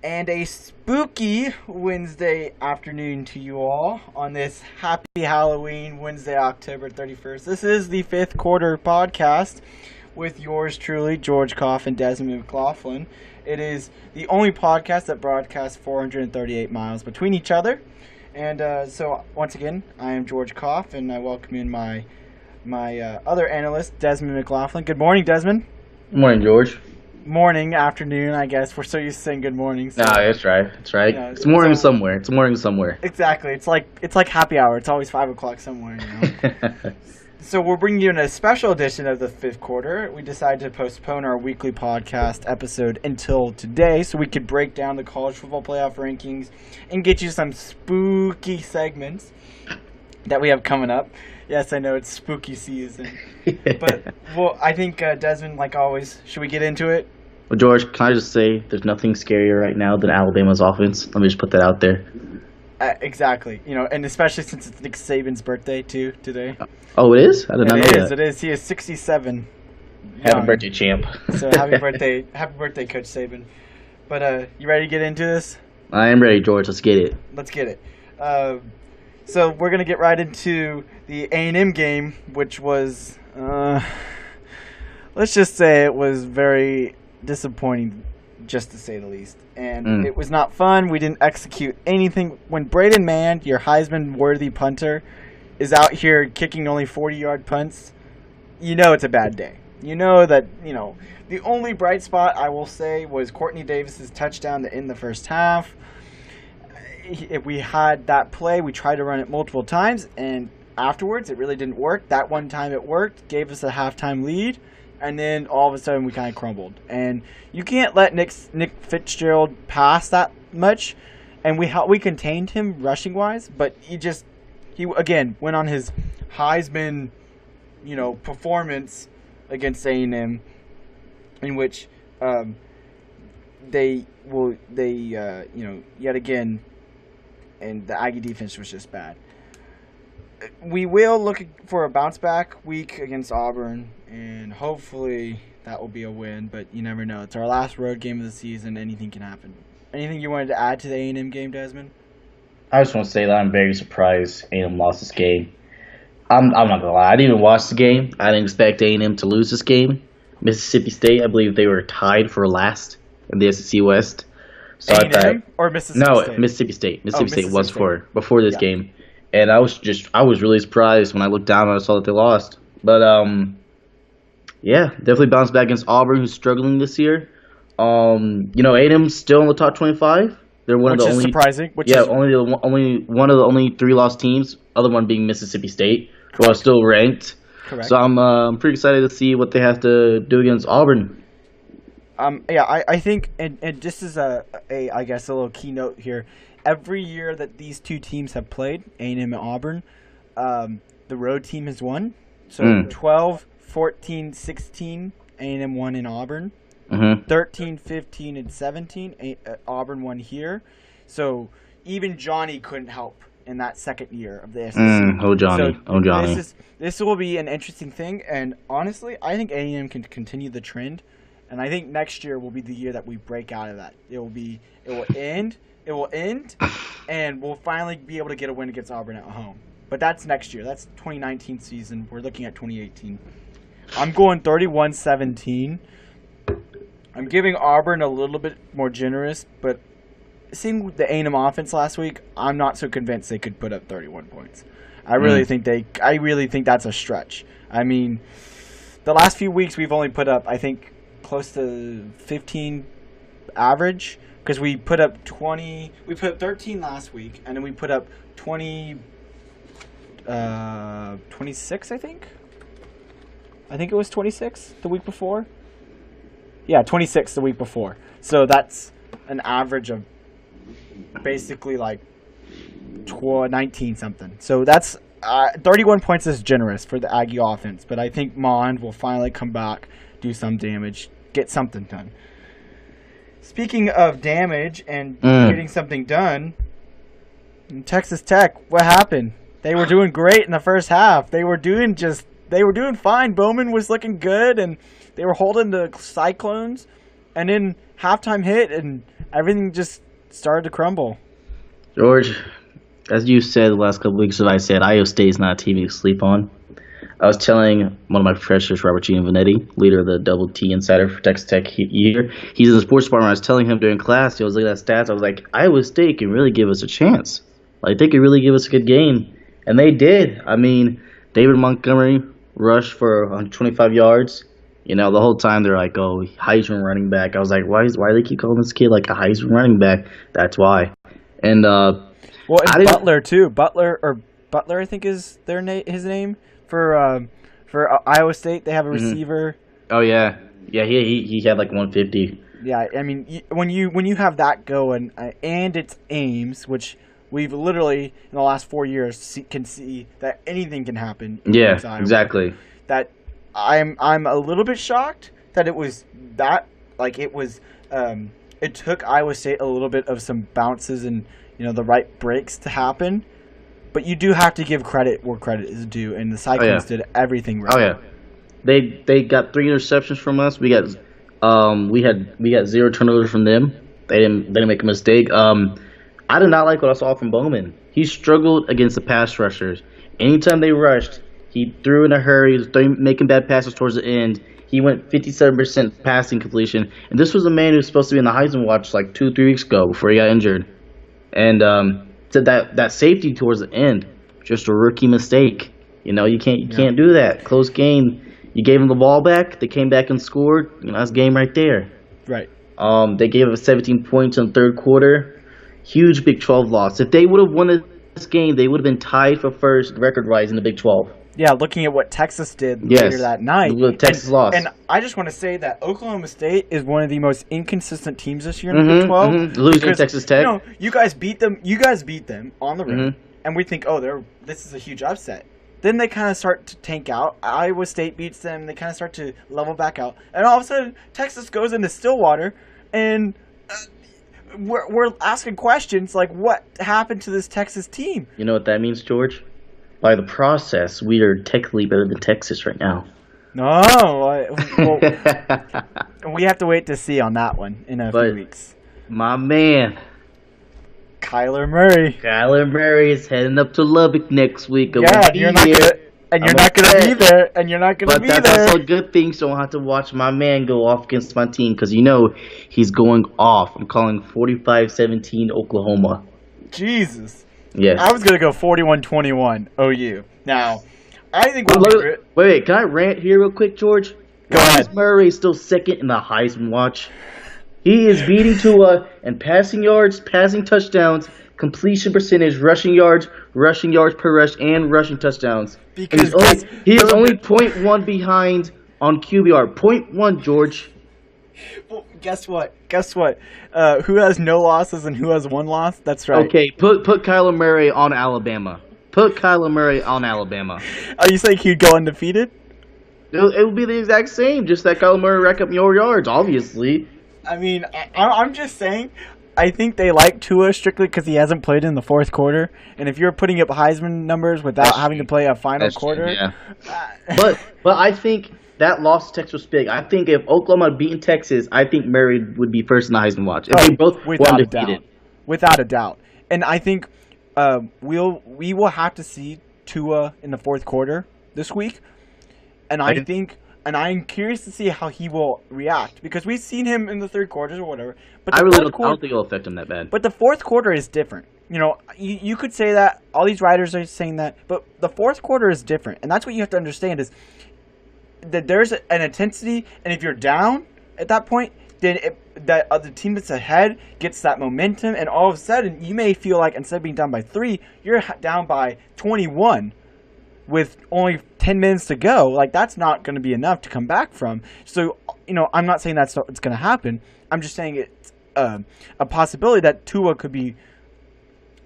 And a spooky Wednesday afternoon to you all on this happy Halloween Wednesday, October 31st. This is the fifth quarter podcast with yours truly, George Koff and Desmond McLaughlin. It is the only podcast that broadcasts 438 miles between each other. And so, once again, I am George Koff, and I welcome in my other analyst, Desmond McLaughlin. Good morning, Desmond. Good morning, George. Morning, afternoon, I guess. We're so used to saying good morning. So, no, that's right. That's right. You know, it's morning somewhere. It's morning somewhere. Exactly. It's like happy hour. It's always 5 o'clock somewhere. You know? So we're bringing you in a special edition of the fifth quarter. We decided to postpone our weekly podcast episode until today so we could break down the college football playoff rankings and get you some spooky segments that we have coming up. Yes, I know it's spooky season. But, well, I think, Desmond, like always, should we get into it? Well, George, can I just say there's nothing scarier right now than Alabama's offense? Let me just put that out there. Exactly. You know, and especially since it's Nick Saban's birthday, too, today. Oh, it is? I did not know that. It is. He is 67. Happy birthday, champ. So happy birthday, Coach Saban. But you ready to get into this? I am ready, George. Let's get it. Let's get it. So we're gonna get right into the A&M game, which was, let's just say it was very disappointing, just to say the least. And it was not fun. We didn't execute anything. When Braden Mann, your Heisman-worthy punter, is out here kicking only 40-yard punts, you know it's a bad day. You know that, the only bright spot, I will say, was Courtney Davis's touchdown to end the first half. If we had that play, we tried to run it multiple times, and afterwards, it really didn't work. That one time it worked, gave us a halftime lead, and then all of a sudden we kind of crumbled. And you can't let Nick Fitzgerald pass that much, and we contained him rushing-wise, but he again went on his Heisman, performance against A&M, in which yet again, and the Aggie defense was just bad. We will look for a bounce-back week against Auburn, and hopefully that will be a win, but you never know. It's our last road game of the season. Anything can happen. Anything you wanted to add to the A&M game, Desmond? I just want to say that I'm very surprised A&M lost this game. I'm not going to lie. I didn't even watch the game. I didn't expect A&M to lose this game. Mississippi State, I believe they were tied for last in the SEC West. So A&M or Mississippi State? No, Mississippi State. Mississippi State was before this game. And I was really surprised when I looked down and I saw that they lost. But, definitely bounced back against Auburn, who's struggling this year. A&M's still in the top 25. They're one of the only surprising. Only one of the only 3 lost teams. Other one being Mississippi State, who are still ranked. Correct. So I'm pretty excited to see what they have to do against Auburn. I think, and just as I guess a little keynote here, every year that these two teams have played, A&M and Auburn, the road team has won. So 12, 14, 16, A&M won in Auburn. 13, 15, and 17, Auburn won here. So even Johnny couldn't help in that second year of the SEC. Johnny. This will be an interesting thing, and honestly, I think A&M can continue the trend. And I think next year will be the year that we break out of that. It will end, and we'll finally be able to get a win against Auburn at home. But that's next year. That's 2019 season. We're looking at 2018. I'm going 31-17. I'm giving Auburn a little bit more generous, but seeing the A&M offense last week, I'm not so convinced they could put up 31 points. I really think that's a stretch. I mean, the last few weeks we've only put up, I think, close to 15 average, because we put up 20. We put up 13 last week, and then we put up 26. I think it was 26 the week before. Yeah, 26 the week before. So that's an average of basically like 19 something. So that's 31 points is generous for the Aggie offense, but I think Mond will finally come back, do some damage, get something done. Speaking of damage and getting something done, Texas Tech, what happened? They were doing great in the first half. They were doing fine. Bowman was looking good, and they were holding the Cyclones. And then halftime hit, and everything just started to crumble. George, as you said the last couple weeks, I said Iowa State is not a team you sleep on. I was telling one of my professors, Robert Giovanetti, leader of the Double T Insider for Texas Tech year, he's in the sports department. I was telling him during class, I was looking at stats. I was like, Iowa State can really give us a chance. Like, they could really give us a good game. And they did. I mean, David Montgomery rushed for 125 yards. You know, the whole time they're like, oh, Heisman running back. I was like, why do they keep calling this kid like a Heisman running back? That's why. And, well, and Butler, too. Butler, I think is his name. For Iowa State, they have a receiver. Oh yeah, he had like 150. Yeah, I mean, when you have that going, and it's Ames, which we've literally in the last 4 years can see that anything can happen. Yeah, exactly. That I'm a little bit shocked that it was that it took Iowa State a little bit of some bounces and the right breaks to happen. But you do have to give credit where credit is due, and the Cyclones did everything right. Oh yeah, they got 3 interceptions from us. We got 0 turnovers from them. They didn't make a mistake. I did not like what I saw from Bowman. He struggled against the pass rushers. Anytime they rushed, he threw in a hurry. He was making bad passes towards the end. He went 57% passing completion, and this was a man who was supposed to be in the Heisman watch like 2-3 weeks ago before he got injured, and to that safety towards the end, just a rookie mistake. You can't do that. Close game. You gave them the ball back. They came back and scored. That's game right there. Right. They gave up 17 points in the third quarter. Huge Big 12 loss. If they would have won this game, they would have been tied for first record-wise in the Big 12. Yeah, looking at what Texas did later that night. Texas lost. And I just want to say that Oklahoma State is one of the most inconsistent teams this year in the Big 12. Losing Texas Tech. You guys beat them. You guys beat them on the road, and we think, this is a huge upset. Then they kind of start to tank out. Iowa State beats them. They kind of start to level back out, and all of a sudden, Texas goes into Stillwater, and we're asking questions like, what happened to this Texas team? You know what that means, George? By the process, we are technically better than Texas right now. No, we have to wait to see on that one in a few weeks. My man, Kyler Murray is heading up to Lubbock next week. You're not gonna be there. But that's also a good thing, so I don't have to watch my man go off against my team because he's going off. I'm calling 45-17 Oklahoma. Jesus. Yes. I was going to go 41-21 OU. Now, I think Wait, can I rant here real quick, George? Go ahead. Murray is still second in the Heisman watch. He is beating Tua in passing yards, passing touchdowns, completion percentage, rushing yards per rush, and rushing touchdowns. Because he is only 0.1 behind on QBR. 0.1, George. Well, guess what? Who has no losses and who has one loss? That's right. Okay, put Kyler Murray on Alabama. Are you saying he'd go undefeated? It would be the exact same, just that Kyler Murray rack up more yards, obviously. I mean, I'm just saying, I think they like Tua strictly because he hasn't played in the fourth quarter. And if you're putting up Heisman numbers without having to play a final quarter. True, yeah. But I think that loss to Texas was big. I think if Oklahoma had beaten Texas, I think Murray would be first in the Heisman watch. If they both were undefeated. Without a doubt. And I think we will have to see Tua in the fourth quarter this week. And I'm curious to see how he will react because we've seen him in the third quarters or whatever. But I don't think it'll affect him that bad. But the fourth quarter is different. You could say that. All these writers are saying that. But the fourth quarter is different. And that's what you have to understand is that there's an intensity. And if you're down at that point, then the team that's ahead gets that momentum. And all of a sudden, you may feel like instead of being down by 3, you're down by 21. With only 10 minutes to go, like that's not going to be enough to come back from. So, I'm not saying that's what's going to happen. I'm just saying it's a possibility that Tua could be.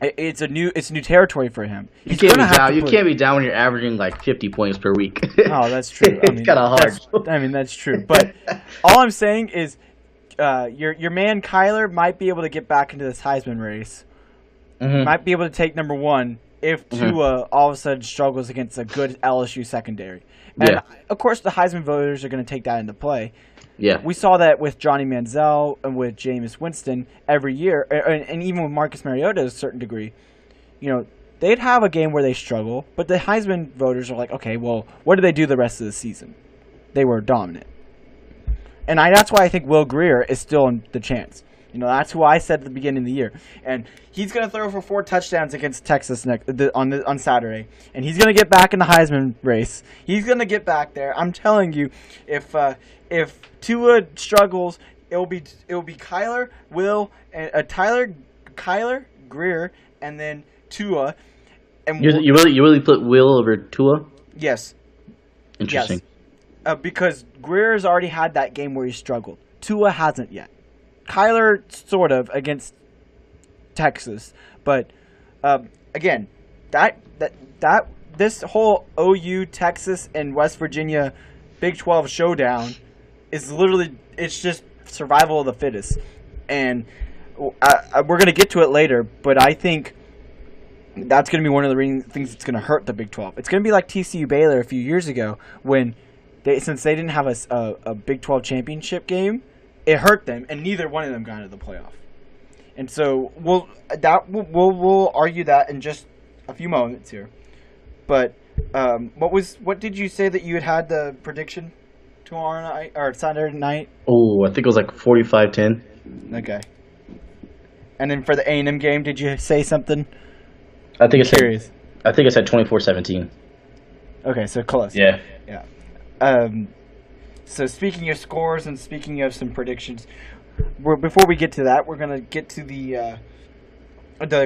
It's new territory for him. You can't be down when you're averaging like 50 points per week. Oh, that's true. It's kind of hard. That's true. But all I'm saying is, your man Kyler might be able to get back into this Heisman race. Mm-hmm. Might be able to take number 1. If Tua all of a sudden struggles against a good LSU secondary. And, of course, the Heisman voters are going to take that into play. Yeah. We saw that with Johnny Manziel and with Jameis Winston every year, and even with Marcus Mariota to a certain degree. They'd have a game where they struggle, but the Heisman voters are like, okay, well, what did they do the rest of the season? They were dominant. And that's why I think Will Grier is still in the chance. That's who I said at the beginning of the year. And he's going to throw for 4 touchdowns against Texas on Saturday. And he's going to get back in the Heisman race. He's going to get back there. I'm telling you, if Tua struggles, it'll be Kyler, Will, and Kyler, Grier, and then Tua. And you really put Will over Tua? Yes. Interesting. Yes. Because Greer's already had that game where he struggled. Tua hasn't yet. Kyler sort of against Texas, but again, that this whole OU, Texas, and West Virginia Big 12 showdown is literally, it's just survival of the fittest, and we're gonna get to it later, but I think that's gonna be one of the things that's gonna hurt the Big 12. It's gonna be like TCU Baylor a few years ago when since they didn't have a Big 12 championship game. It hurt them, and neither one of them got into the playoff. And so we'll argue that in just a few moments here. But what did you say that you had the prediction tomorrow night or Saturday night? Oh, I think it was like 45-10. Okay. And then for the A&M game, did you say something? I think I said 24-17. Okay, so close. Yeah. Yeah. So speaking of scores and speaking of some predictions, before we get to that, we're gonna get to the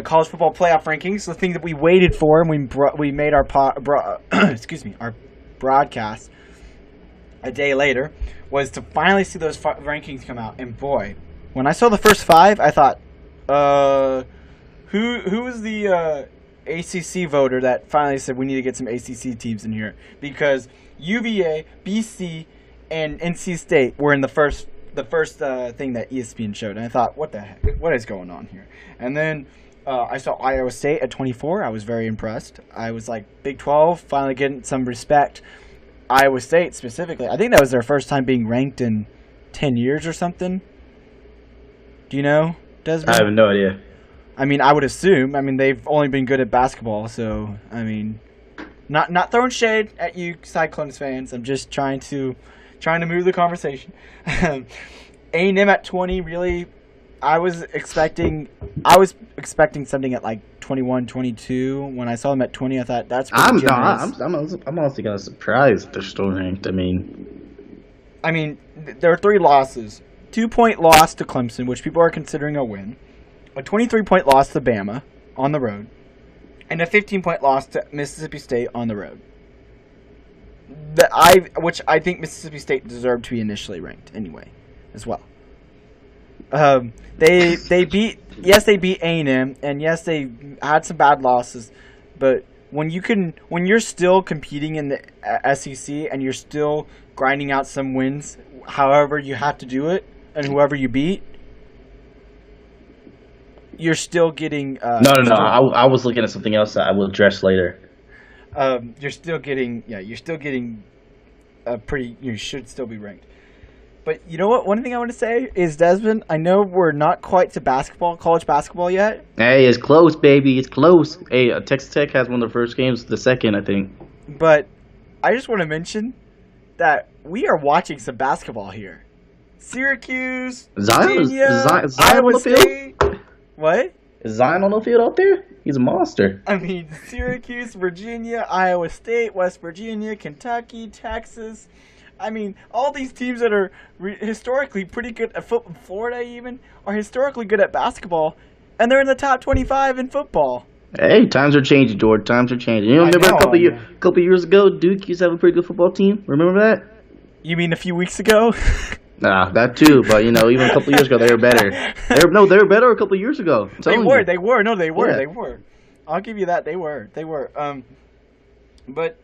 college football playoff rankings. The thing that we waited for, and we made our our broadcast a day later, was to finally see those rankings come out. And boy, when I saw the first 5, I thought, who was the ACC voter that finally said we need to get some ACC teams in here? Because UVA, BC, and NC State were in the first thing that ESPN showed, and I thought, what the heck? What is going on here? And then I saw Iowa State at 24. I was very impressed. I was like, Big 12 finally getting some respect. Iowa State specifically, I think that was their first time being ranked in 10 years or something. Do you know, Desmond? I have no idea. I mean, I would assume. I mean, they've only been good at basketball, so I mean, not throwing shade at you Cyclones fans. I'm just trying to move the conversation. A&M at 20, really, I was expecting something at like 21, 22. When I saw them at 20, I thought that's pretty generous. I'm honestly kind of surprised they're still ranked. I mean, there are 3 losses. 2-point loss to Clemson, which people are considering a win. A 23-point loss to Bama on the road. And a 15-point loss to Mississippi State on the road. Which I think Mississippi State deserved to be initially ranked anyway, as well. They beat A&M, and yes, they had some bad losses, but when you're still competing in the SEC and you're still grinding out some wins, however you have to do it, and whoever you beat, you're still getting. No. I was looking at something else that I will address later. You're still getting a pretty. You should still be ranked. But you know what? One thing I want to say is, Desmond, I know we're not quite to college basketball yet. Hey, it's close, baby. It's close. Hey, Texas Tech has one of the first games, the second, I think. But I just want to mention that we are watching some basketball here. Syracuse, Virginia, Iowa State. What? Is Zion on the field out there? He's a monster. I mean, Syracuse, Virginia, Iowa State, West Virginia, Kentucky, Texas. I mean, all these teams that are historically pretty good at football, Florida even, are historically good at basketball, and they're in the top 25 in football. Hey, times are changing, George. Times are changing. You remember a couple years ago, Duke used to have a pretty good football team? Remember that? You mean a few weeks ago? Nah, that too. But even a couple years ago, they were better. They were better a couple years ago. They were. No, they were. Yeah. They were. I'll give you that. They were. But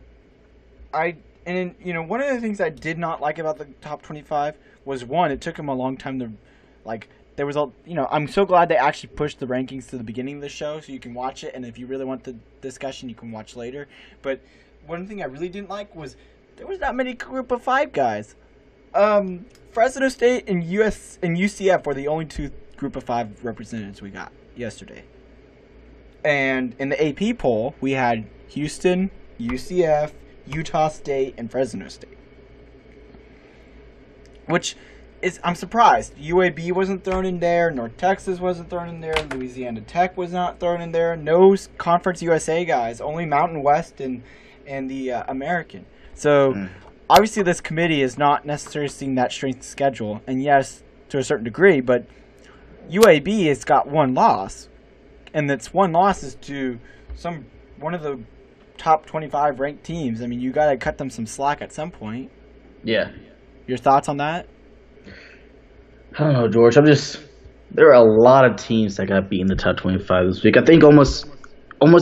one of the things I did not like about the top 25 was, one, it took them a long time to, there was I'm so glad they actually pushed the rankings to the beginning of the show so you can watch it, and if you really want the discussion, you can watch later. But one thing I really didn't like was there was that many group of 5 guys. Fresno State and UCF were the only two Group of 5 representatives we got yesterday. And in the AP poll, we had Houston, UCF, Utah State, and Fresno State. Which is, I'm surprised. UAB wasn't thrown in there. North Texas wasn't thrown in there. Louisiana Tech was not thrown in there. No Conference USA guys. Only Mountain West and the American. So, obviously this committee is not necessarily seeing that strength of schedule. And yes, to a certain degree, but UAB has got one loss. And that's one loss is to one of the top 25 ranked teams. I mean, you got to cut them some slack at some point. Yeah. Your thoughts on that? I don't know, George. There are a lot of teams that got beat in the top 25 this week. I think almost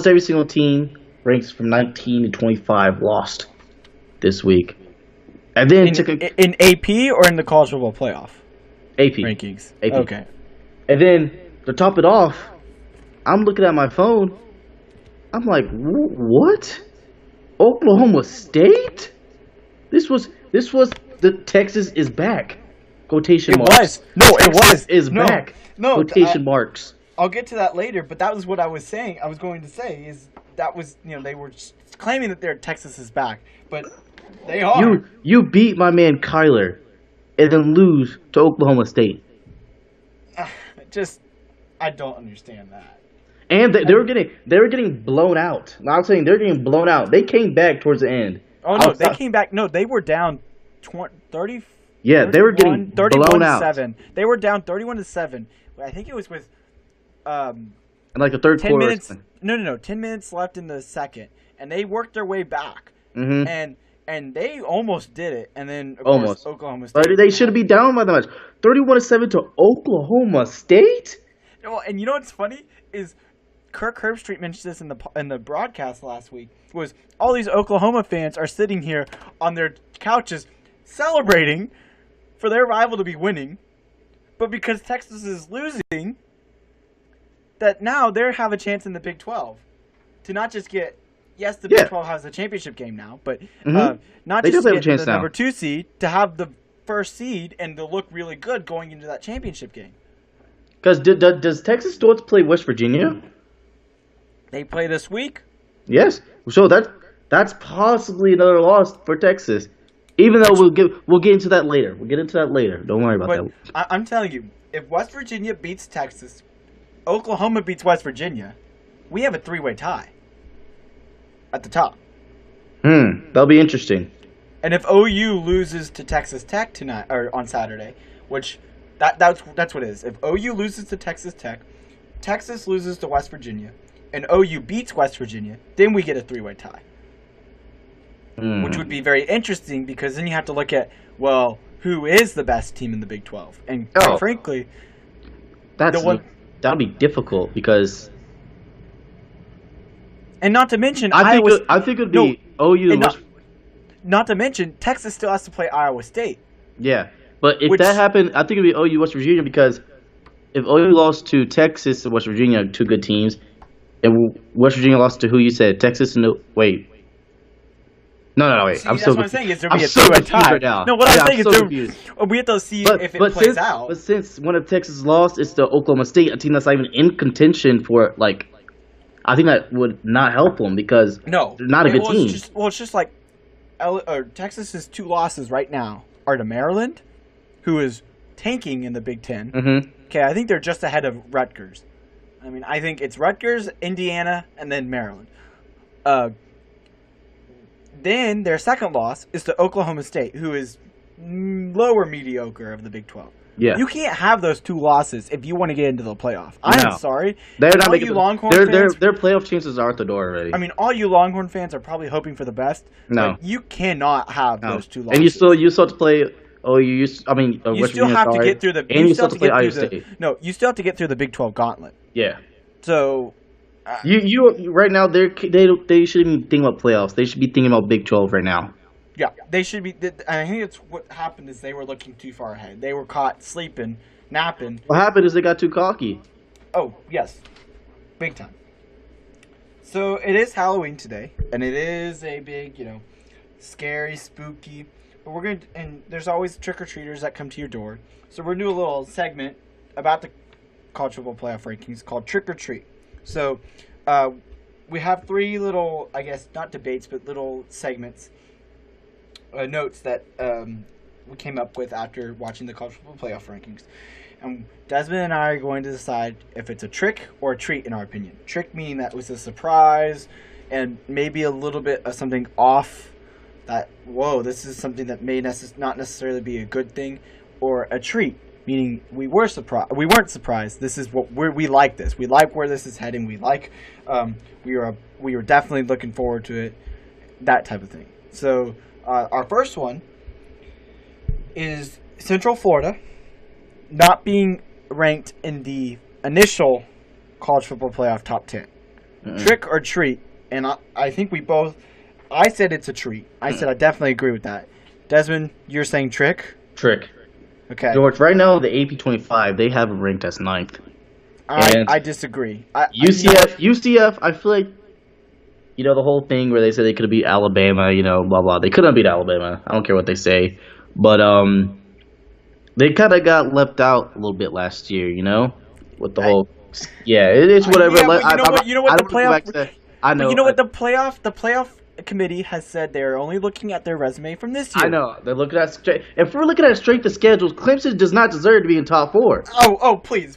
every single team ranks from 19 to 25 lost this week. And then in AP or in the college football playoff? AP rankings. AP. Okay. And then to top it off, I'm looking at my phone. I'm like, what? Oklahoma State? This was the Texas is back. Quotation marks. It was back. No, quotation marks. I'll get to that later, but that was what I was saying. I was going to say is that was, they were claiming that Texas is back, but they are. You beat my man Kyler and then lose to Oklahoma State. I don't understand that. And they were getting blown out. I'm saying they're getting blown out. They came back towards the end. Oh no, they came back. No, they were down 30. Yeah, they were getting blown out. 7. They were down 31-7. I think it was with in like the third 10 quarter. Minutes, no, 10 minutes left in the second, and they worked their way back. Mm-hmm. And they almost did it, and then of course Oklahoma State. But they should be down by that much. 31-7 to Oklahoma State. Well, and you know what's funny is Kirk Herbstreit mentioned this in the broadcast last week. Was all these Oklahoma fans are sitting here on their couches celebrating for their rival to be winning, but because Texas is losing, that now they have a chance in the Big 12 to not just get. Yes, the Big 12 has a championship game now, but not just get the number 2 seed, to have the first seed and to look really good going into that championship game. Because does Texas still play West Virginia? They play this week. Yes, so that's possibly another loss for Texas. Even though we'll get into that later. We'll get into that later. Don't worry about that. I'm telling you, if West Virginia beats Texas, Oklahoma beats West Virginia, we have a 3-way tie at the top. That'll be interesting. And if OU loses to Texas Tech tonight or on Saturday, which that's what it is. If OU loses to Texas Tech, Texas loses to West Virginia, and OU beats West Virginia, then we get a 3-way tie. Which would be very interesting because then you have to look at, well, who is the best team in the Big 12? And quite frankly, that'll be difficult because. And not to mention, I think it would be OU. Not to mention, Texas still has to play Iowa State. Yeah, but if that happened, I think it would be OU West Virginia because if OU lost to Texas and West Virginia, 2 good teams, and West Virginia lost to who you said, Texas and wait. No, wait. See, I'm that's so what I'm saying is there will be a so 2-way tie. Right now. No, what I'm saying is confused. We have to see if it plays out. But since one of Texas lost, it's the Oklahoma State, a team that's not even in contention for, like, I think that would not help them because they're not a good team. It's just like Texas's 2 losses right now are to Maryland, who is tanking in the Big Ten. Mm-hmm. Okay, I think they're just ahead of Rutgers. I mean, I think it's Rutgers, Indiana, and then Maryland. Then their second loss is to Oklahoma State, who is lower mediocre of the Big 12. Yeah. You can't have those 2 losses if you want to get into the playoff. I'm sorry. They're not making their playoff chances are at the door already. I mean, all you Longhorn fans are probably hoping for the best. No. But you cannot have those 2 losses. And you still have to play you still have to get through the you still have to play Iowa State. No, you still have to get through the Big 12 gauntlet. Yeah. So you right now they shouldn't even think about playoffs. They should be thinking about Big 12 right now. Yeah, they should be. I think it's what happened is they were looking too far ahead. They were caught sleeping, napping. What happened is they got too cocky. Oh, yes. Big time. So it is Halloween today, and it is a big, scary, spooky. but and there's always trick-or-treaters that come to your door. So we're going to do a little segment about the college football playoff rankings called Trick or Treat. So we have 3 little, I guess, not debates, but little segments, notes that we came up with after watching the college football playoff rankings. And Desmond and I are going to decide if it's a trick or a treat, in our opinion. Trick meaning that it was a surprise and maybe a little bit of something off that, whoa, this is something that may not necessarily be a good thing. Or a treat, meaning we weren't surprised. This is what we like this. We like where this is heading. We like, we were definitely looking forward to it, that type of thing. So our first one is Central Florida not being ranked in the initial college football playoff top 10. Trick or treat? And I think I said it's a treat. I said I definitely agree with that. Desmond, you're saying trick? Trick. Okay. George, right now, the AP 25, they have it ranked as 9th. I disagree. UCF, I feel like, the whole thing where they said they could beat Alabama, blah, blah. They couldn't beat Alabama. I don't care what they say. But they kind of got left out a little bit last year, with the whole... Yeah, it's whatever. Yeah, you know what the playoff committee has said they're only looking at their resume from this year. I know. They're looking at straight. If we're looking at straight the schedules, Clemson does not deserve to be in top 4. Oh, please.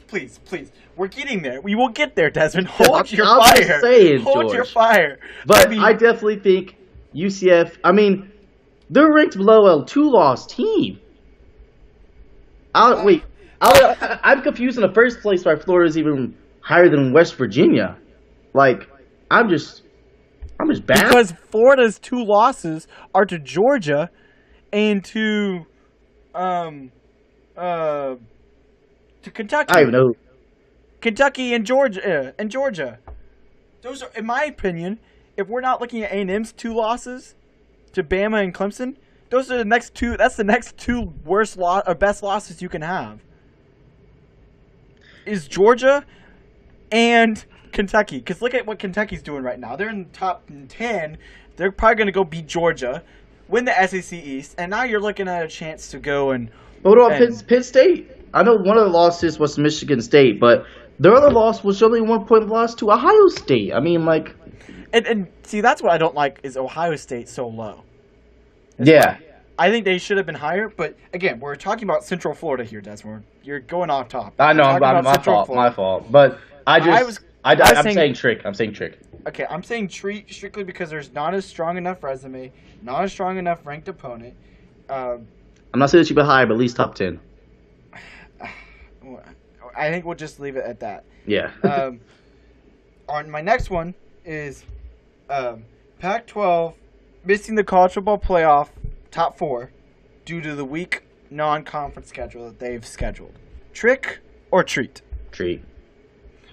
We're getting there. We will get there, Desmond. Hold your fire. Hold your fire. But I definitely think UCF, they're ranked below a 2-loss team. I'm confused in the first place why Florida is even higher than West Virginia. I'm just bad. Because Florida's 2 losses are to Georgia and to Kentucky. I don't even know. Kentucky and Georgia. Those are, in my opinion, if we're not looking at A&M's 2 losses to Bama and Clemson, those are the next 2. That's the next 2 best losses you can have. Is Georgia and Kentucky, because look at what Kentucky's doing right now. They're in the top 10. They're probably going to go beat Georgia, win the SEC East, and now you're looking at a chance to go and... What about Pitt State? I know one of the losses was Michigan State, but their other loss was only 1-point loss to Ohio State. And see, that's what I don't like, is Ohio State so low. Yeah. I think they should have been higher, but again, we're talking about Central Florida here, Desmond. You're going off top. I know, my fault. But I'm saying trick. Okay, I'm saying treat strictly because there's not a strong enough resume, not a strong enough ranked opponent. I'm not saying that you'd be higher, but at least top 10. I think we'll just leave it at that. Yeah. On my next one is Pac-12 missing the college football playoff top 4 due to the weak non-conference schedule that they've scheduled. Trick or treat? Treat.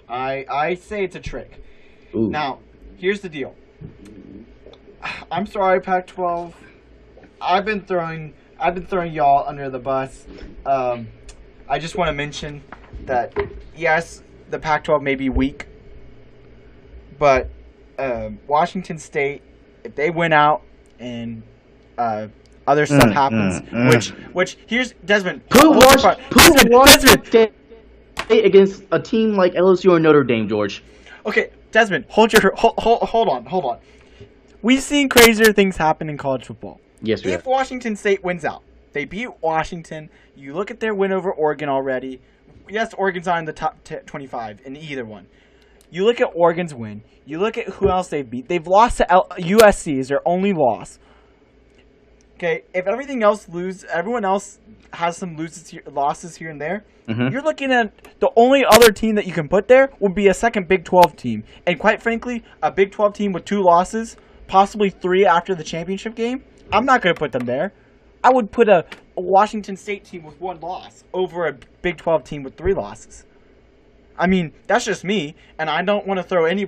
I say it's a trick. Ooh. Now, here's the deal. I'm sorry, Pac-12. I've been throwing y'all under the bus. I just want to mention that yes, the Pac-12 may be weak, but Washington State, if they win out and other stuff happens, which here's Desmond. Who Washington State against a team like LSU or Notre Dame, George? Okay, Desmond, hold on. We've seen crazier things happen in college football. Yes, we have. If Washington State wins out, they beat Washington. You look at their win over Oregon already. Yes, Oregon's not in the top 25 in either one. You look at Oregon's win. You look at who else they've beat. They've lost to USC is their only loss. Okay, if everything else everyone else has some losses here and there. Mm-hmm. You're looking at the only other team that you can put there would be a second Big 12 team. And quite frankly, a Big 12 team with 2 losses, possibly 3 after the championship game, I'm not going to put them there. I would put a Washington State team with 1 loss over a Big 12 team with 3 losses. I mean, that's just me, and I don't want to throw any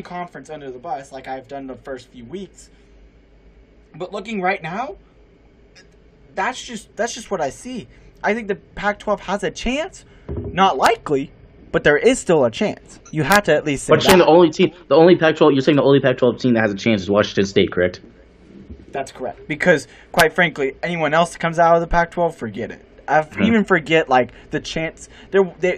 conference under the bus like I've done the first few weeks. But looking right now, that's just what I see. I think the Pac-12 has a chance. Not likely, but there is still a chance. You have to at least say but you're saying the only Pac-12 team that has a chance is Washington State, correct? That's correct. Because, quite frankly, anyone else that comes out of the Pac-12, forget it. Even forget, like, the chance.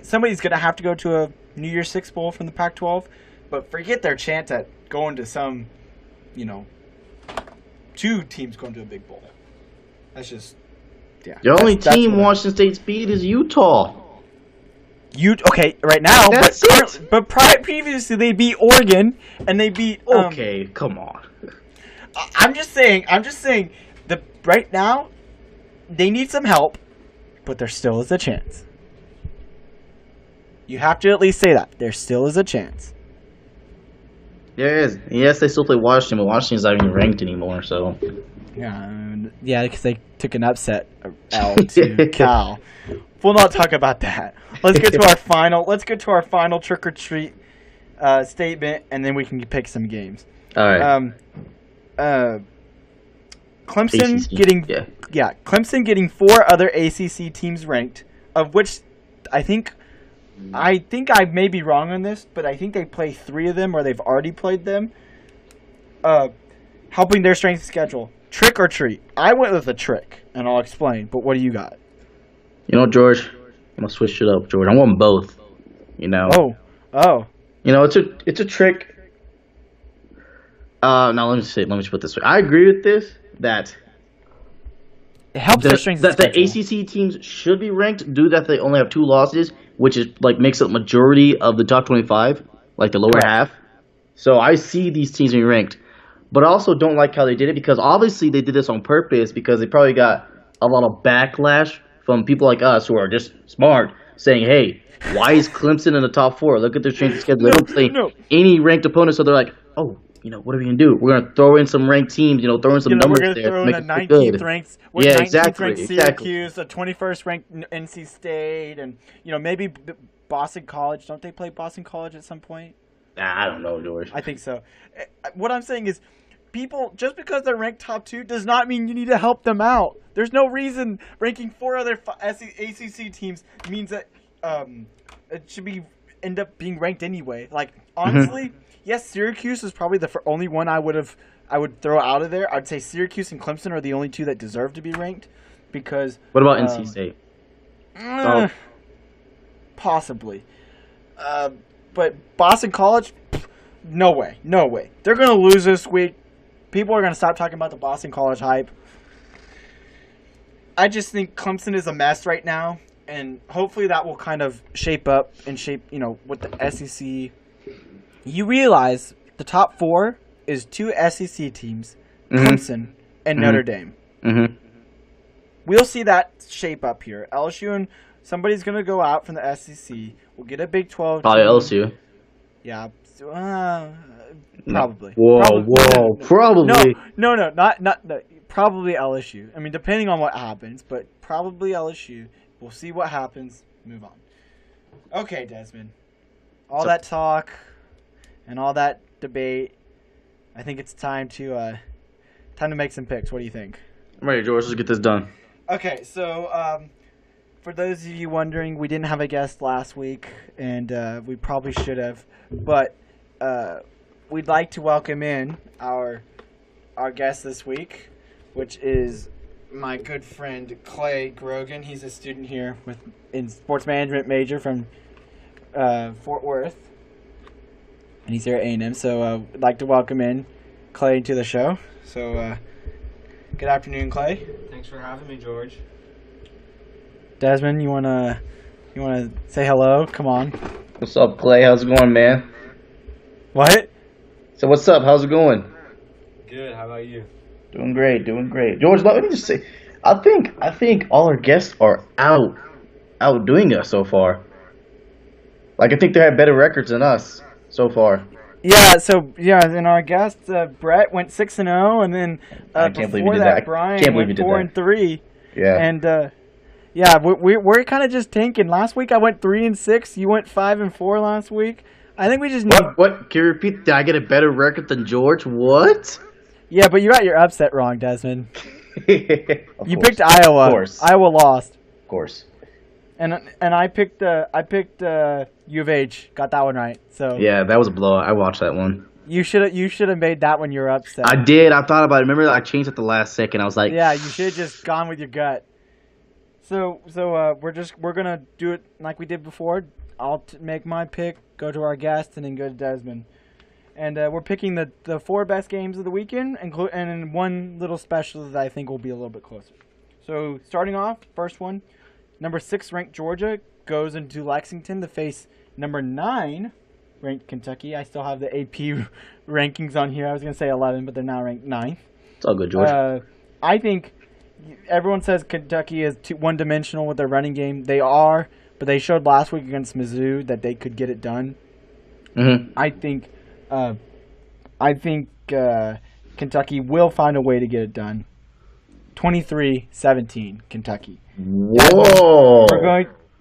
Somebody's going to have to go to a New Year's Six Bowl from the Pac-12, but forget their chance at going to some, 2 teams going to a big bowl. That's just, yeah. The only team Washington State's beat is Utah. Okay, right now, but previously they beat Oregon, and they beat... okay, come on. I'm just saying, right now, they need some help, but there still is a chance. You have to at least say that. There still is a chance. There is. Yes, they still play Washington, but Washington's not even ranked anymore, so... Yeah, because they took an upset out to Cal. We'll not talk about that. Let's get to our final trick or treat statement, and then we can pick some games. All right. Clemson ACC. Clemson getting 4 other ACC teams ranked, of which I think I may be wrong on this, but I think they play 3 of them, or they've already played them. Helping their strength schedule. Trick or treat? I went with a trick, and I'll explain. But what do you got? George, I'm gonna switch it up, George. I want both. Oh. It's a trick. Now let me put it this way. I agree with this that it helps their strength schedule. The ACC teams should be ranked due that they only have 2 losses, which is like makes up majority of the top 25, like the lower half. So I see these teams being ranked. But I also don't like how they did it because obviously they did this on purpose because they probably got a lot of backlash from people like us who are just smart saying, hey, why is Clemson in the top 4? Look at their strength schedule. They don't play any ranked opponents, so they're like, oh, what are we going to do? We're going to throw in some ranked teams, throw in some numbers there. We're going to throw in a 19th ranked, 19th ranked Syracuse, a 21st ranked NC State, and, maybe Boston College. Don't they play Boston College at some point? I don't know, George. I think so. What I'm saying is, people, just because they're ranked top 2 does not mean you need to help them out. There's no reason ranking 4 other ACC teams means that it should end up being ranked anyway. Like, honestly, yes, Syracuse is probably the only one I would throw out of there. I'd say Syracuse and Clemson are the only 2 that deserve to be ranked because... What about NC State? Possibly. But Boston College, no way. They're going to lose this week. People are going to stop talking about the Boston College hype. I just think Clemson is a mess right now, and hopefully that will kind of shape up and with the SEC. You realize the top 4 is 2 SEC teams, Clemson and Notre Dame. Mm-hmm. We'll see that shape up here. LSU and somebody's going to go out from the SEC. We'll get a Big 12 Probably LSU. Yeah. Probably. Whoa. Probably. No, not probably LSU. I mean, depending on what happens, but probably LSU. We'll see what happens. Move on. Okay, Desmond. All that talk and all that debate. I think it's time to make some picks. What do you think? I'm ready, George. Let's get this done. Okay, so for those of you wondering, we didn't have a guest last week, and we probably should have, but we'd like to welcome in our guest this week, which is my good friend Clay Grogan. He's a student here in sports management major from Fort Worth, and he's here at A&M. So we'd like to welcome in Clay to the show. So good afternoon, Clay. Thanks for having me, George. Desmond, you wanna say hello? Come on. What's up, Clay? How's it going, man? What? So what's up? How's it going? Good. How about you? Doing great. George, let me just say, I think all our guests are outdoing us so far. Like, I think they have better records than us so far. Yeah. So and our guest Brett went 6-0, and then I can't believe you did that. Brian went 4-3. Yeah. And yeah, we're kind of just tanking. Last week I went 3-6. You went 5-4 last week. I think we just need... What? Can you repeat? Did I get a better record than George? What? Yeah, but you got your upset wrong, Desmond. You picked Iowa. Of course. Iowa lost. Of course. And I picked U of H. Got that one right. So yeah, that was a blowout. I watched that one. You should have made that when you were upset. I did. I thought about it. Remember, I changed at the last second. I was like, Yeah, you should have just gone with your gut. So we're gonna do it like we did before. I'll make my pick, go to our guest, and then go to Desmond. And we're picking the 4 best games of the weekend, and one little special that I think will be a little bit closer. So starting off, first one, number 6 ranked Georgia goes into Lexington to face number 9 ranked Kentucky. I still have the AP rankings on here. I was gonna say 11, but they're now ranked 9th. it's all good, George. I think everyone says Kentucky is one-dimensional with their running game. They are, but they showed last week against Mizzou that they could get it done. Mm-hmm. I think Kentucky will find a way to get it done. 23-17, Kentucky. Whoa!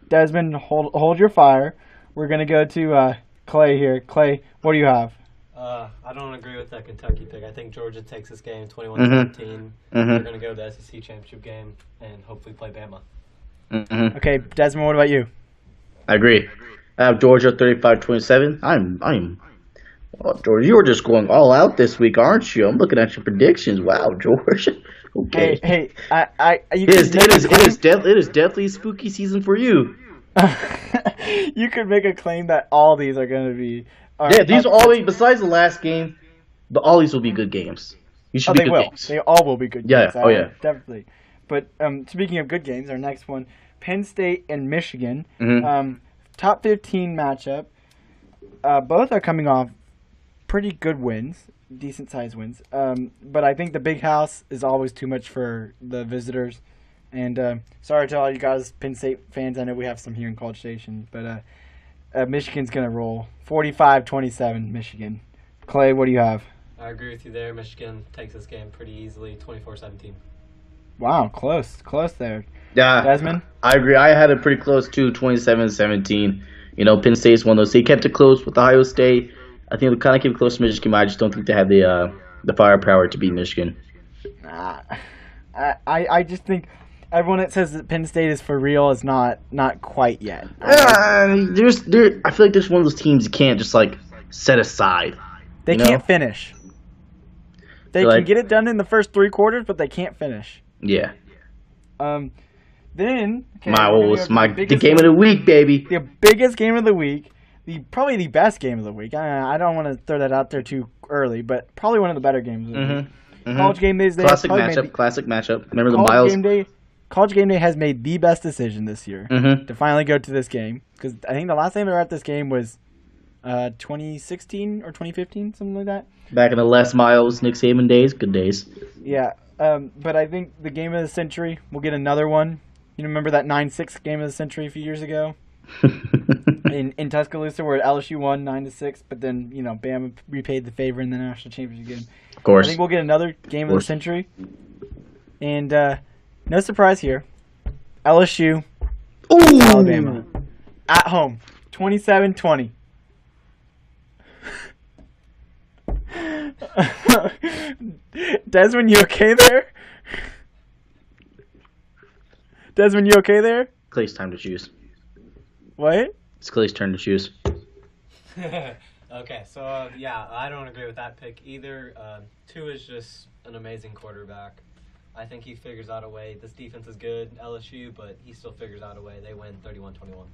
Desmond, hold your fire. We're gonna go to Clay here. Clay, what do you have? I don't agree with that Kentucky pick. I think Georgia takes this game 21-17. They're going to go to the SEC championship game and hopefully play Bama. Mm-hmm. Okay, Desmond, what about you? I agree. I have Georgia 35-27. Oh, George, you were just going all out this week, aren't you? I'm looking at your predictions. Wow, George. Okay. Hey, It is definitely spooky season for you. You could make a claim that all these are going to be. These are all. Besides the last game, but all these will be good games. You should be they good will. games. They all will be good Yeah. games. Yeah. Definitely. But speaking of good games, our next one, Penn State and Michigan, top 15 matchup. Both are coming off pretty good wins, decent sized wins. But I think the big house is always too much for the visitors. And sorry to all you guys, Penn State fans. I know we have some here in College Station, but Michigan's gonna roll 45-27. Michigan. Clay, what do you have? I agree with you there. Michigan takes this game pretty easily, 24-17. Wow, close there. Yeah, Desmond? I agree. I had it pretty close too, 27-17. You know, Penn State's one of those. They kept it close with Ohio State. I think they'll kind of keep it close to Michigan, but I just don't think they have the firepower to beat Michigan. I just think everyone that says that Penn State is for real is not quite yet. I feel like there's one of those teams you can't just like set aside. They can't finish. They can get it done in the first 3 quarters, but they can't finish. Yeah. Then the game of the week, baby. The biggest game of the week, probably the best game of the week. I don't want to throw that out there too early, but probably one of the better games of the week. Mm-hmm. College Game Days. Classic matchup. Remember the Miles? College Game Day has made the best decision this year to finally go to this game, because I think the last time they were at this game was 2016 or 2015, something like that. Back in the Les Miles, Nick Saban days, good days. Yeah, but I think the game of the century, we'll get another one. You remember that 9-6 game of the century a few years ago in Tuscaloosa, where LSU won 9-6, but then Bama repaid the favor in the national championship game. Of course. I think we'll get another game of the century, and no surprise here, LSU, Alabama, at home, 27-20. Desmond, you okay there? Desmond, you okay there? Clay's time to choose. What? It's Clay's turn to choose. Okay, so I don't agree with that pick either. Tua is just an amazing quarterback. I think he figures out a way. This defense is good, LSU, but he still figures out a way. They win 31-21.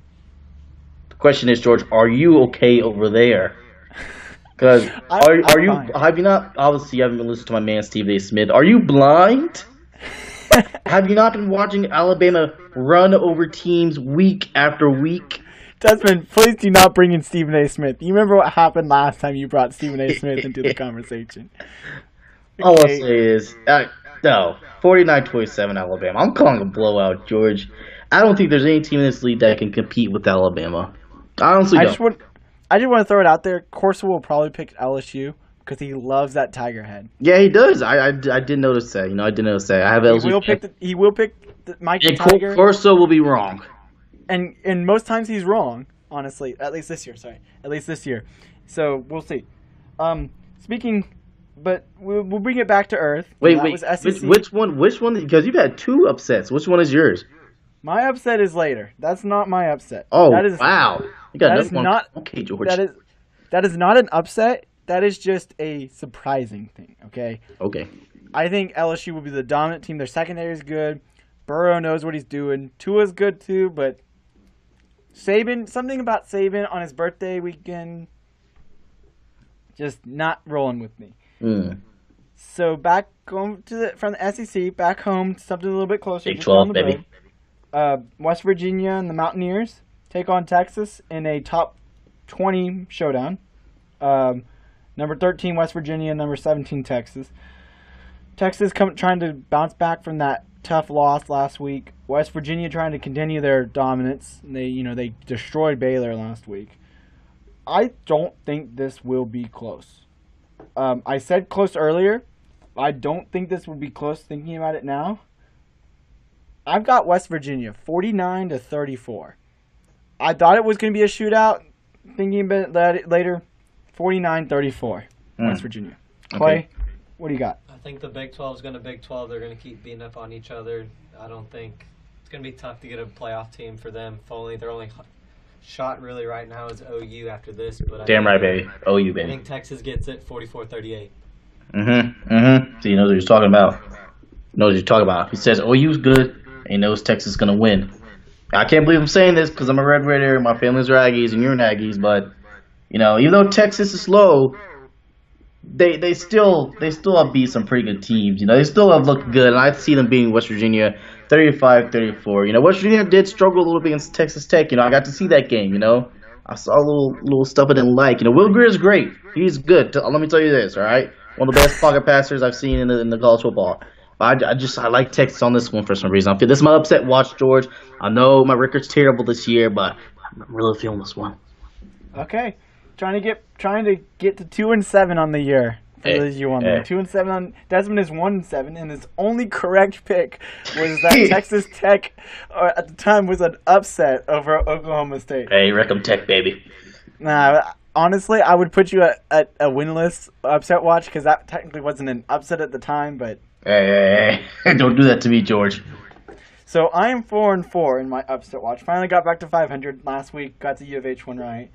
The question is, George, are you okay over there? Because have you not? Obviously, you haven't been listening to my man Stephen A. Smith. Are you blind? Have you not been watching Alabama run over teams week after week? Desmond, please do not bring in Stephen A. Smith. You remember what happened last time you brought Stephen A. Smith into the conversation? Okay. All I'll say is, no, 49-27 Alabama. I'm calling a blowout, George. I don't think there's any team in this league that can compete with Alabama. I honestly don't. I just want to throw it out there. Corso will probably pick LSU because he loves that Tiger head. Yeah, he does. I did notice that. I did notice that. I have LSU. He will pick Mike and Tiger. Corso will be wrong. And most times he's wrong, honestly. At least this year. So we'll see. But we'll bring it back to earth. Wait. Which one? Because you've had 2 upsets. Which one is yours? My upset is later. That's not my upset. Oh, wow. You got okay, George. That is not an upset. that is just a surprising thing, okay? Okay. I think LSU will be the dominant team. Their secondary is good. Burrow knows what he's doing. Tua's good too, but Saban, something about Saban on his birthday weekend, just not rolling with me. So back home from the SEC, back home, something a little bit closer. Big 12, baby. West Virginia and the Mountaineers take on Texas in a top 20 showdown. Number 13, West Virginia. Number 17, Texas. Texas trying to bounce back from that tough loss last week. West Virginia trying to continue their dominance. They destroyed Baylor last week. I don't think this will be close. I said close earlier. I don't think this will be close thinking about it now. I've got West Virginia 49-34. I thought it was going to be a shootout. Thinking about it later, 49-34, West Virginia. Clay, Okay. what do you got? I think the Big 12 is going to Big 12. They're going to keep beating up on each other. I don't think it's going to be tough to get a playoff team for them. If only their only shot really right now is OU after this. But Damn right, baby. OU, I baby. think Texas gets it 44-38. So he knows what he's talking about. He says OU's good, and he knows Texas is going to win. I can't believe I'm saying this because I'm a Red Raider, my family's are Aggies, and you're an Aggies, but, even though Texas is slow, they still have beat some pretty good teams. They still have looked good, and I see them beating West Virginia 35-34. West Virginia did struggle a little bit against Texas Tech. I got to see that game, I saw a little stuff I didn't like. Will Greer is great. He's good. Let me tell you this, all right? One of the best pocket passers I've seen in the college football. But I like Texas on this one for some reason. This is my upset watch, George. I know my record's terrible this year, but I'm really feeling this one. Okay, trying to get to 2-7 on the year. For those of you wondering, 2-7 on Desmond is 1-7, and his only correct pick was that Texas Tech at the time was an upset over Oklahoma State. Hey, Reckham Tech, baby. Nah, honestly, I would put you at a winless upset watch because that technically wasn't an upset at the time, but. Hey, don't do that to me, George. So I am 4-4 in my upset watch. Finally got back to 500 last week. Got the U of H one right.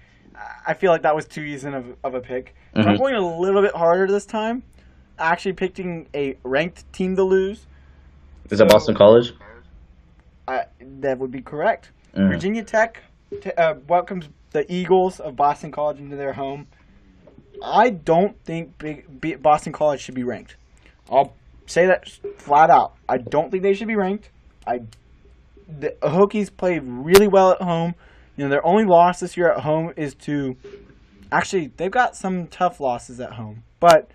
I feel like that was too easy of a pick. So I'm going a little bit harder this time. Actually picking a ranked team to lose. Is that Boston College? That would be correct. Virginia Tech welcomes the Eagles of Boston College into their home. I don't think Boston College should be ranked. I'll say that flat out. I don't think they should be ranked. The Hokies play really well at home. Their only loss this year at home is to... Actually, they've got some tough losses at home. But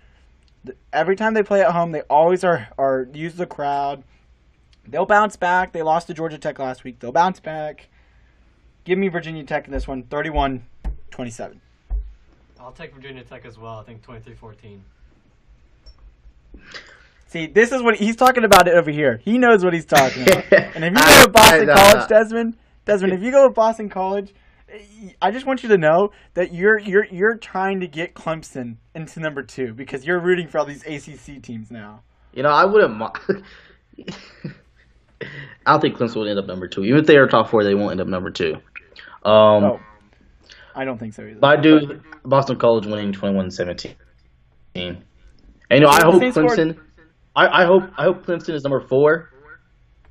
every time they play at home, they always are use the crowd. They'll bounce back. They lost to Georgia Tech last week. They'll bounce back. Give me Virginia Tech in this one, 31-27. I'll take Virginia Tech as well. I think 23-14. See, this is what he's talking about it over here. He knows what he's talking about. And if you go to Boston College, Desmond, if you go to Boston College, I just want you to know that you're trying to get Clemson into number 2 because you're rooting for all these ACC teams now. I wouldn't mind. I don't think Clemson will end up number 2. Even if they are top 4, they won't end up number 2. I don't think so either. But I do Boston College winning 21-17. And I hope Clemson. I hope Clemson is number 4.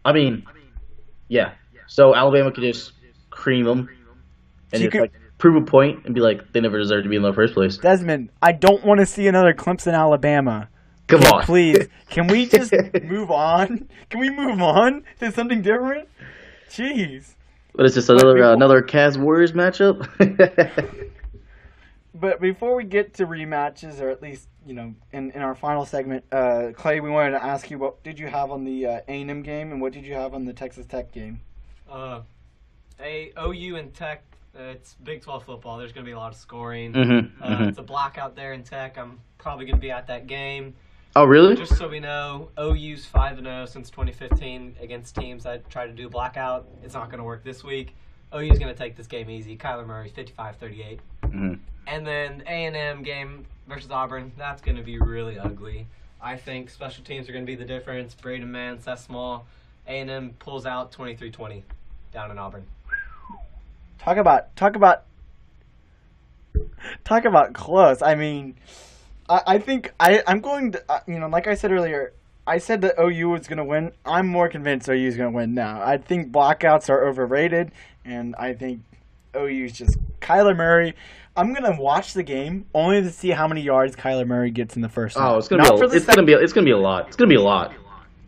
I mean, yeah. So Alabama could just cream them and just prove a point and be like they never deserved to be in the first place. Desmond, I don't want to see another Clemson Alabama. Come on, please. Can we just move on? Can we move on to something different? Jeez. But it's just another Cavs Warriors matchup. But before we get to rematches, or at least, in our final segment, Clay, we wanted to ask you, what did you have on the A&M game, and what did you have on the Texas Tech game? OU and Tech, it's Big 12 football. There's going to be a lot of scoring. It's a blackout there in Tech. I'm probably going to be at that game. Oh, really? Just so we know, OU's 5-0 since 2015 against teams that try to do blackout. It's not going to work this week. OU's going to take this game easy. Kyler Murray, 55-38. And then A&M game versus Auburn, that's going to be really ugly. I think special teams are going to be the difference. Braden Mann, Seth Small. A&M pulls out 23-20 down in Auburn. Talk about talk about close. I mean, I think I'm going to, like I said earlier, I said that OU was going to win. I'm more convinced OU is going to win now. I think blockouts are overrated, and I think OU is just Kyler Murray. I'm going to watch the game only to see how many yards Kyler Murray gets in the first half. Oh, it's going to be a lot. It's going to be a lot. It's going to be a lot.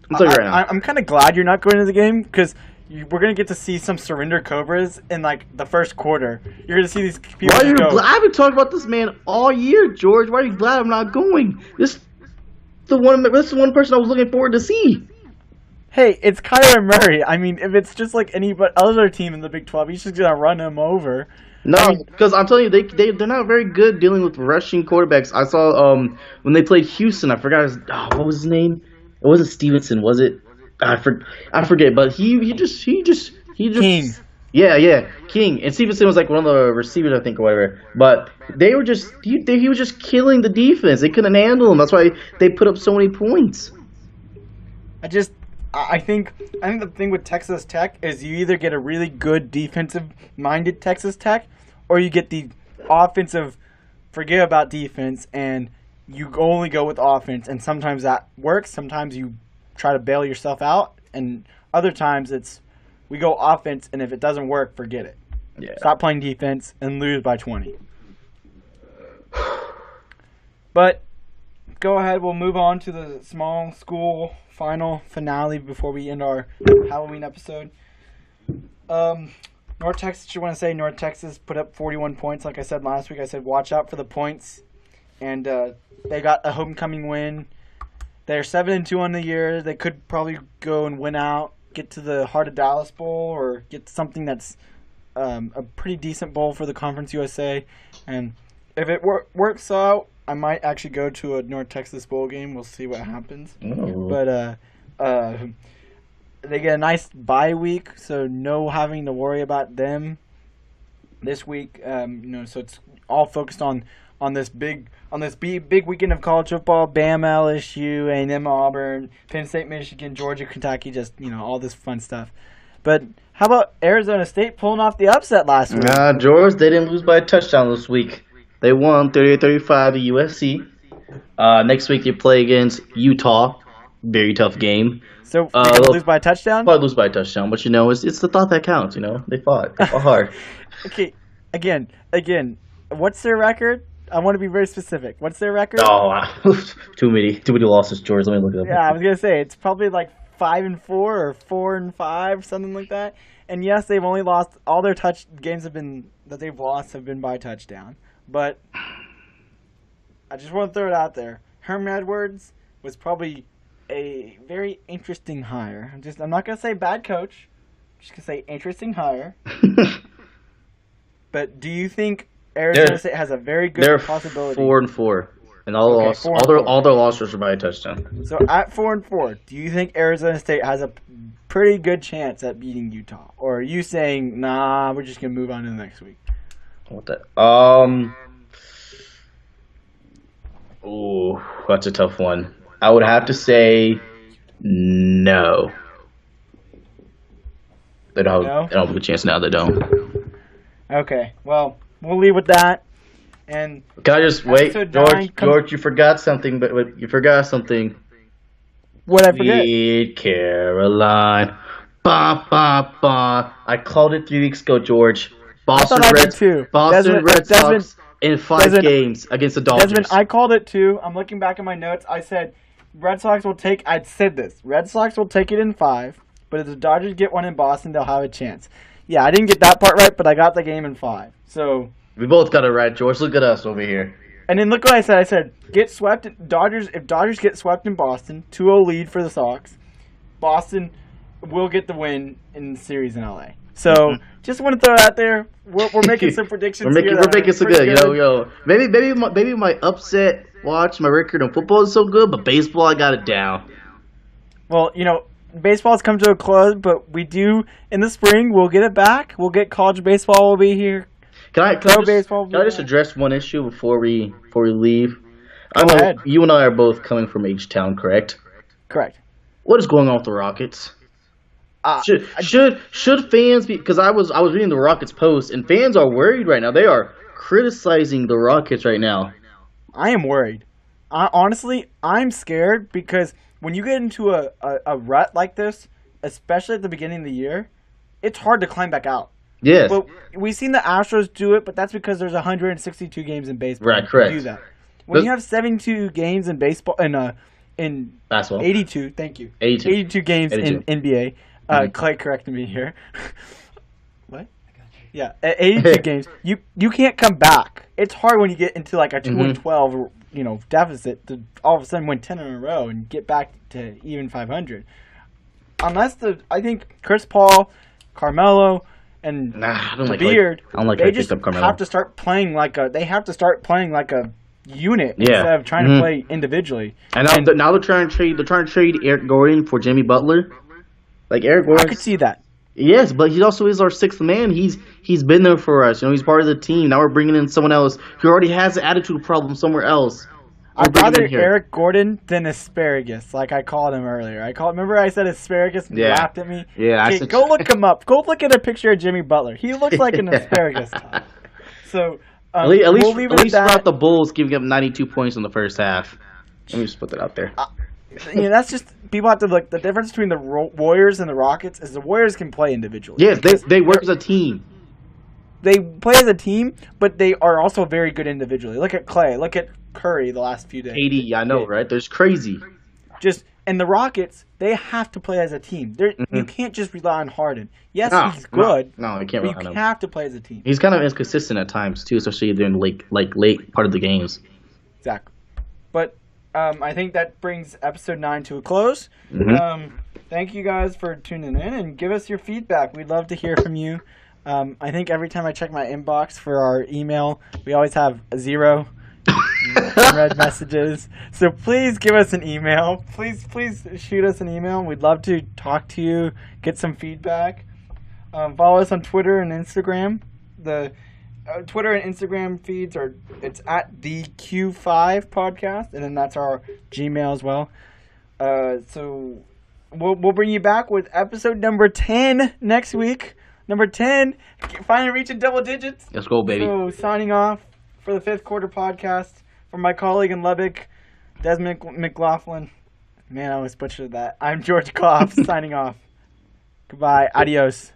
I'm telling you right now. I'm kind of glad you're not going to the game because we're going to get to see some surrender Cobras in, like, the first quarter. You're going to see these people I've been talking about this man all year, George. Why are you glad I'm not going? This is the one person I was looking forward to see. Hey, it's Kyler Murray. I mean, if it's just like any other team in the Big 12, he's just going to run him over. No, because I'm telling you, they're not very good dealing with rushing quarterbacks. I saw when they played Houston, I forgot what was his name? It wasn't Stevenson, was it? I forget, but he just King. Yeah, King. And Stevenson was like one of the receivers, I think, or whatever. But they were just he was just killing the defense. They couldn't handle him. That's why they put up so many points. I think the thing with Texas Tech is you either get a really good defensive-minded Texas Tech, or you get the offensive, forget about defense, and you only go with offense. And sometimes that works. Sometimes you try to bail yourself out, and other times we go offense, and if it doesn't work, forget it. Yeah. Stop playing defense and lose by 20. But go ahead. We'll move on to the small school finale before we end our Halloween episode. North Texas, you want to say North Texas put up 41 points. Like I said last week, I said watch out for the points. And they got a homecoming win. They're 7-2 on the year. They could probably go and win out, get to the Heart of Dallas Bowl, or get something that's a pretty decent bowl for the Conference USA. And if it works out, I might actually go to a North Texas bowl game. We'll see what happens. Oh. But they get a nice bye week, so no having to worry about them this week. So it's all focused on this big weekend of college football. Bama, LSU, A&M, Auburn, Penn State, Michigan, Georgia, Kentucky. Just all this fun stuff. But how about Arizona State pulling off the upset last week? George, they didn't lose by a touchdown this week. They won 38-35 to USC. Next week they play against Utah. Very tough game. So they're going to lose by a touchdown? Probably lose by a touchdown, but it's the thought that counts. They fought hard. Okay, again, what's their record? I want to be very specific. What's their record? Oh, too many losses, George. Let me look it up. Yeah, I was gonna say it's probably like 5-4 or 4-5, something like that. And yes, they've only lost all their games that they've lost have been by touchdown. But I just want to throw it out there. Herm Edwards was probably a very interesting hire. I'm not gonna say bad coach. I'm just gonna say interesting hire. But do you think Arizona State has a very good possibility? They're 4-4, and all their losses are by a touchdown. So at 4-4, do you think Arizona State has a pretty good chance at beating Utah, or are you saying nah, we're just gonna move on to the next week? What the? Oh, that's a tough one. I would have to say no. They don't have a good chance now. They don't. Okay, well, we'll leave with that. And can I just wait, George? You forgot something, but you forgot something. What I forget? Sweet Caroline. Ba ba ba. I called it 3 weeks ago, George. Boston Red Sox in 5 games against the Dodgers. Desmond, I called it too. I'm looking back at my notes. I said Red Sox will take. I said this. Red Sox will take it in 5, but if the Dodgers get one in Boston, they'll have a chance. Yeah, I didn't get that part right, but I got the game in 5. So we both got it right, George. Look at us over here. And then look what I said. I said get swept. Dodgers. If Dodgers get swept in Boston, 2-0 lead for the Sox. Boston will get the win in the series in LA. So just want to throw it out there. We're making some predictions. We're making some good. Maybe my upset watch, my record on football is so good, but baseball I got it down. Well, baseball's come to a close, but we do in the spring. We'll get it back. We'll get college baseball. Will be here. Can I just address one issue before we leave? Go ahead. You and I are both coming from H-Town, correct? Correct. What is going on with the Rockets? Should fans be? Because I was reading the Rockets post, and fans are worried right now. They are criticizing the Rockets right now. I am worried. Honestly, I'm scared because when you get into a rut like this, especially at the beginning of the year, it's hard to climb back out. Yes. But we've seen the Astros do it, but that's because there's 162 games in baseball. Right, correct. Do that. When you have 72 games in baseball, in basketball, 82, thank you. 82 games 82. in NBA. Clay corrected me here. What? Yeah, 82 games. You can't come back. It's hard when you get into like a 2-12, deficit to all of a sudden win 10 in a row and get back to even 500. Unless I think Chris Paul, Carmelo, and Beard, they just have to start playing like a unit instead of trying to play individually. And now they're trying to trade Eric Gordon for Jimmy Butler. Like Eric Gordon, I could see that. Yes, but he also is our sixth man. He's been there for us. He's part of the team. Now we're bringing in someone else who already has an attitude problem somewhere else. I'd rather Eric Gordon than asparagus, like I called him earlier. Remember I said asparagus and you laughed at me? Yeah. Okay, go look him up. Go look at a picture of Jimmy Butler. He looks like an asparagus type. So at least throughout the Bulls giving up 92 points in the first half. Let me just put that out there. That's just people have to look. The difference between the Warriors and the Rockets is the Warriors can play individually. Yes, they work as a team. They play as a team, but they are also very good individually. Look at Clay. Look at Curry the last few days. 80, I know, right? There's crazy. And the Rockets, they have to play as a team. You can't just rely on Harden. Yes, he's good. No, you can't rely on him. You have to play as a team. He's kind of inconsistent at times too, especially during late part of the games. Exactly. But I think that brings episode 9 to a close. Thank you guys for tuning in and give us your feedback. We'd love to hear from you. I think every time I check my inbox for our email, we always have 0 unread messages. So please give us an email. Please shoot us an email. We'd love to talk to you, get some feedback. Follow us on Twitter and Instagram. The Twitter and Instagram feeds it's at the Q5 podcast, and then that's our Gmail as well. So we'll bring you back with episode number 10 next week. Number 10, finally reaching double digits. Let's go, baby. So signing off for the Fifth Quarter podcast from my colleague in Lubbock, Desmond McLaughlin. Man, I almost butchered that. I'm George Klopp signing off. Goodbye. Adios.